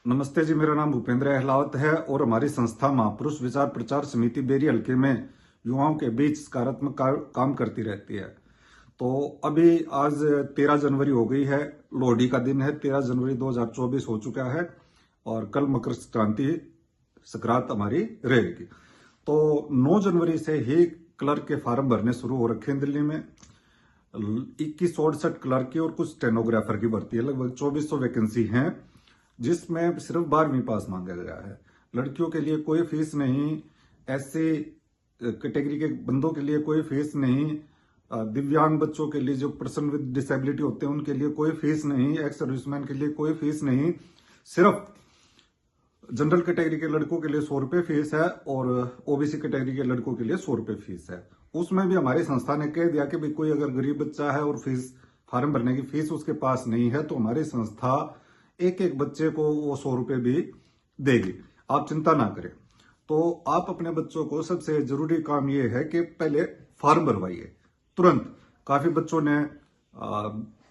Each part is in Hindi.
नमस्ते जी, मेरा नाम भूपेंद्र अहलावत है और हमारी संस्था महापुरुष विचार प्रचार समिति बेरी हल्के में युवाओं के बीच सकारात्मक काम करती रहती है। तो अभी आज 13 जनवरी हो गई है, लोहड़ी का दिन है। 13 जनवरी 2024 हो चुका है और कल मकर संक्रांति संक्रांत हमारी रहेगी। तो 9 जनवरी से ही क्लर्क के फार्म भरने शुरू हो रखे हैं दिल्ली में। 2168 क्लर्क की और कुछ स्टेनोग्राफर की भर्ती है। लगभग 2400 वैकेंसी हैं, जिसमें सिर्फ 12वीं पास मांगा गया है। लड़कियों के लिए कोई फीस नहीं, ऐसे कैटेगरी के बंदों के लिए कोई फीस नहीं, दिव्यांग बच्चों के लिए, जो पर्सन विद डिसेबिलिटी होते हैं उनके लिए कोई फीस नहीं, एक्स सर्विसमैन के लिए कोई फीस नहीं। सिर्फ जनरल कैटेगरी के लड़कों के लिए 100 रुपए फीस है और ओबीसी कैटेगरी के लड़कों के लिए 100 रुपए फीस है। उसमें भी हमारी संस्था ने कह दिया कि भाई कोई अगर गरीब बच्चा है और फीस फार्म भरने की फीस उसके पास नहीं है तो हमारी संस्था एक एक बच्चे को वो 100 रुपए भी देगी, आप चिंता ना करें। तो आप अपने बच्चों को, सबसे जरूरी काम ये है कि पहले फॉर्म भरवाइए तुरंत। काफी बच्चों ने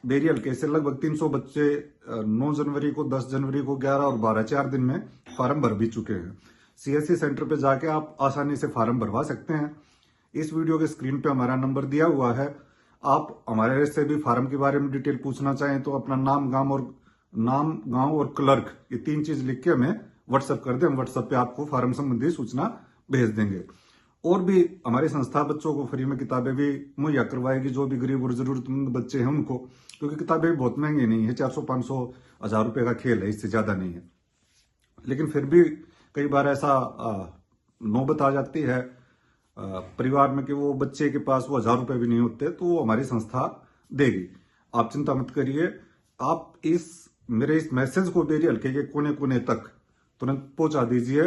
बेरी हल्के से लगभग 300 बच्चे 9 जनवरी को, 10 जनवरी को, 11 और 12 4 दिन में फॉर्म भर भी चुके हैं। सीएससी सेंटर पे जाके आप आसानी से फॉर्म भरवा सकते हैं। इस वीडियो के स्क्रीन पे हमारा नंबर दिया हुआ है। आप हमारे से भी फॉर्म के बारे में डिटेल पूछना चाहें तो अपना नाम, गांव और क्लर्क, ये 3 चीज लिख के हमें व्हाट्सएप कर दें। हम व्हाट्सएप पे आपको फॉर्म संबंधी सूचना भेज देंगे। और भी हमारी संस्था बच्चों को फ्री में किताबें भी मुहैया करवाएगी, जो भी गरीब और जरूरतमंद बच्चे हैं उनको, क्योंकि किताबें भी बहुत महंगी नहीं है। 400, 500, 1000 रुपए का खेल है, इससे ज्यादा नहीं है। लेकिन फिर भी कई बार ऐसा नौबत आ जाती है परिवार में कि वो बच्चे के पास वो 1000 रुपए भी नहीं होते, तो वो हमारी संस्था देगी। आप चिंता मत करिए। आप मेरे इस मैसेज को बेरी हल्के के कोने कोने तक तुरंत पहुंचा दीजिए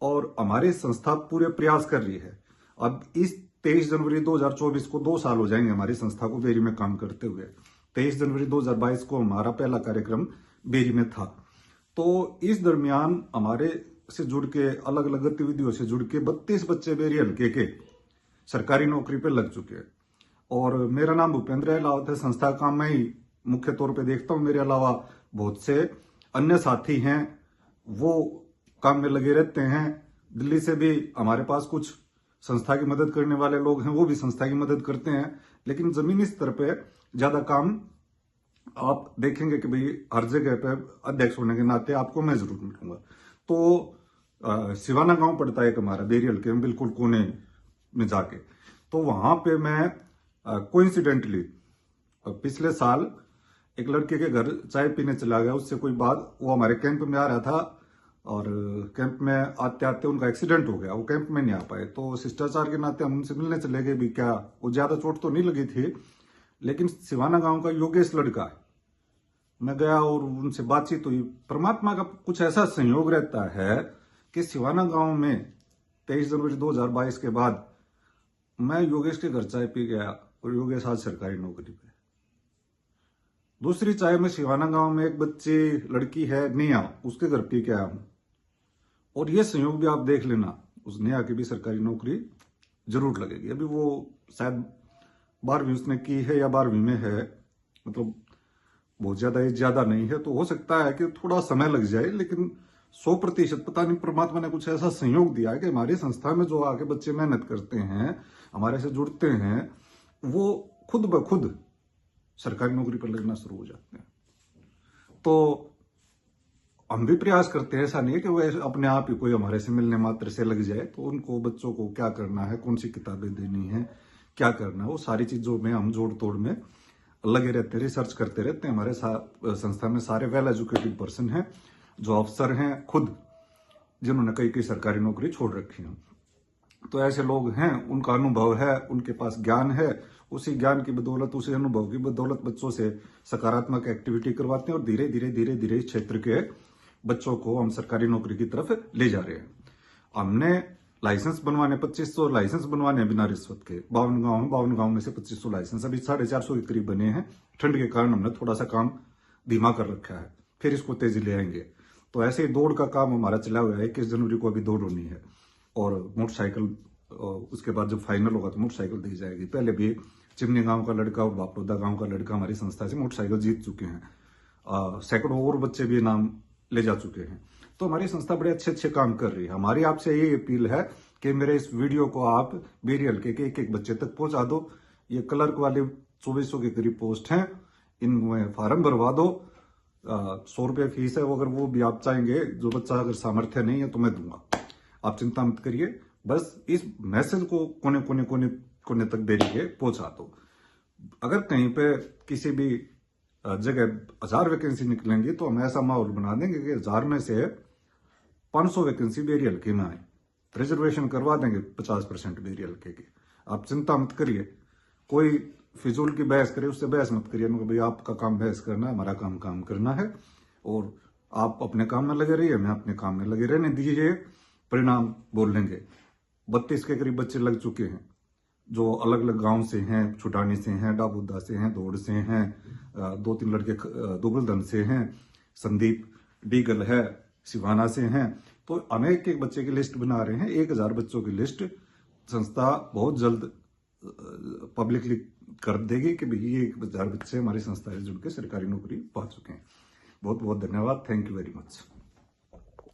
और हमारी संस्था पूरे प्रयास कर रही है। अब इस 23 जनवरी 2024 को 2 साल हो जाएंगे हमारी संस्था को बेरी में काम करते हुए। 23 जनवरी 2022 को हमारा पहला कार्यक्रम बेरी में था। तो इस दरमियान हमारे से जुड़ के, अलग अलग गतिविधियों से जुड़ के 32 बच्चे बेरी हल्के के सरकारी नौकरी पे लग चुके हैं। और मेरा नाम भूपेंद्र अहलावत है। संस्था का काम मैं ही मुख्य तौर पे देखता हूं। मेरे अलावा बहुत से अन्य साथी हैं, वो काम में लगे रहते हैं। दिल्ली से भी हमारे पास कुछ संस्था की मदद करने वाले लोग हैं, वो भी संस्था की मदद करते हैं। लेकिन जमीनी स्तर पे ज्यादा काम आप देखेंगे कि भाई हर जगह पे अध्यक्ष होने के नाते आपको मैं जरूर मिलूंगा। तो सिवाना गांव पड़ता है एक हमारा बेरी हल्के में, बिल्कुल कोने में जाके। तो वहां पे मैं कोइंसिडेंटली पिछले साल एक लड़के के घर चाय पीने चला गया। उससे कोई बात, वो हमारे कैंप में आ रहा था और कैंप में आते आते उनका एक्सीडेंट हो गया, वो कैंप में नहीं आ पाए। तो शिष्टाचार के नाते हम उनसे मिलने चले गए भी। क्या वो ज्यादा चोट तो नहीं लगी थी, लेकिन सिवाना गांव का योगेश लड़का है, मैं गया और उनसे बातचीत हुई। परमात्मा का कुछ ऐसा संयोग रहता है कि सिवाना गांव में 23 जनवरी 2022 के बाद मैं योगेश के घर चाय पी गया और योगेश आज सरकारी नौकरी पे। दूसरी चाय में सिवाना गांव में एक बच्ची लड़की है नेहा, उसके घर पी के आया हूं। और ये संयोग भी आप देख लेना, उस नेहा की भी सरकारी नौकरी जरूर लगेगी। अभी वो शायद 12वीं उसने की है या 12वीं में है, मतलब बहुत ज्यादा एज ज्यादा नहीं है। तो हो सकता है कि थोड़ा समय लग जाए, लेकिन 100% पता नहीं परमात्मा ने कुछ ऐसा संयोग दिया है कि हमारी संस्था में जो आके बच्चे मेहनत करते हैं, हमारे से जुड़ते हैं, वो खुद ब खुद सरकारी नौकरी पर लगना शुरू हो जाते हैं। तो हम भी प्रयास करते हैं, ऐसा नहीं है कि वो अपने आप ही कोई हमारे से मिलने मात्र से लग जाए। तो उनको, बच्चों को क्या करना है, कौन सी किताबें देनी है, क्या करना है, वो सारी चीजों में हम जोड़ तोड़ में लगे रहते हैं, रिसर्च करते रहते हैं। हमारे संस्था में सारे वेल एजुकेटेड पर्सन हैं, जो अफसर हैं खुद, जिन्होंने कई कई सरकारी नौकरी छोड़ रखी है। तो ऐसे लोग हैं, उनका अनुभव है, उनके पास ज्ञान है। उसी ज्ञान की बदौलत, उसी अनुभव की बदौलत बच्चों से सकारात्मक एक्टिविटी करवाते हैं और धीरे धीरे इस क्षेत्र के बच्चों को हम सरकारी नौकरी की तरफ ले जा रहे हैं। हमने लाइसेंस बनवाने, 2500 लाइसेंस बनवाने बिना रिश्वत के 52 गांव हैं। 52 गांव में से 2500 लाइसेंस अभी 450 के करीब बने हैं। ठंड के कारण हमने थोड़ा सा काम धीमा कर रखा है, फिर इसको तेजी ले आएंगे। तो ऐसे ही दौड़ का काम हमारा चला हुआ है। 21 जनवरी को अभी दौड़ होनी है और मोटरसाइकिल, उसके बाद जब फाइनल होगा तो मोटरसाइकिल दी जाएगी। पहले भी चिमनी गांव का लड़का और बापरोदा गांव का लड़का हमारी संस्था से मोटरसाइकिल जीत चुके हैं। सैकड़ों और बच्चे भी इनाम ले जा चुके हैं। तो हमारी संस्था बड़े अच्छे अच्छे काम कर रही है। हमारी आपसे ये अपील है कि मेरे इस वीडियो को आप बेरी हल्के के एक एक बच्चे तक पहुंचा दो। ये क्लर्क वाले 2400 के करीब पोस्ट हैं, इनमें फार्म भरवा दो। 100 रुपये फीस है, वो अगर वो भी आप चाहेंगे, जो बच्चा अगर सामर्थ्य नहीं है तो मैं दूंगा, आप चिंता मत करिए। बस इस मैसेज को कोने कोने कोने कोने तक बेरी के पहुंचा दो। अगर कहीं पे किसी भी जगह 1000 वैकेंसी निकलेंगी तो हम ऐसा माहौल बना देंगे कि 1000 में से 500 वैकेंसी बेरी हल्के में आए, रिजर्वेशन करवा देंगे 50% बेरी हल्के की। आप चिंता मत करिए, कोई फिजूल की बहस करे उससे बहस मत करिए। मैं भाई आपका काम बहस करना है, हमारा काम काम करना है, और आप अपने काम में लगे रहिए, मैं अपने काम में लगे रहने दीजिए, परिणाम बोल लेंगे। 32 के करीब बच्चे लग चुके हैं, जो अलग अलग गांव से हैं, छुटानी से हैं, डाबुद्दा से हैं, दौड़ से हैं, 2-3 लड़के दुगलदन से हैं, संदीप डीगल है, सिवाना से हैं। तो अनेक एक बच्चे की लिस्ट बना रहे हैं। 1000 बच्चों की लिस्ट संस्था बहुत जल्द पब्लिकली कर देगी कि भाई ये 1000 बच्चे हमारी संस्था से जुड़ के सरकारी नौकरी पा चुके हैं। बहुत बहुत धन्यवाद। Thank you very much.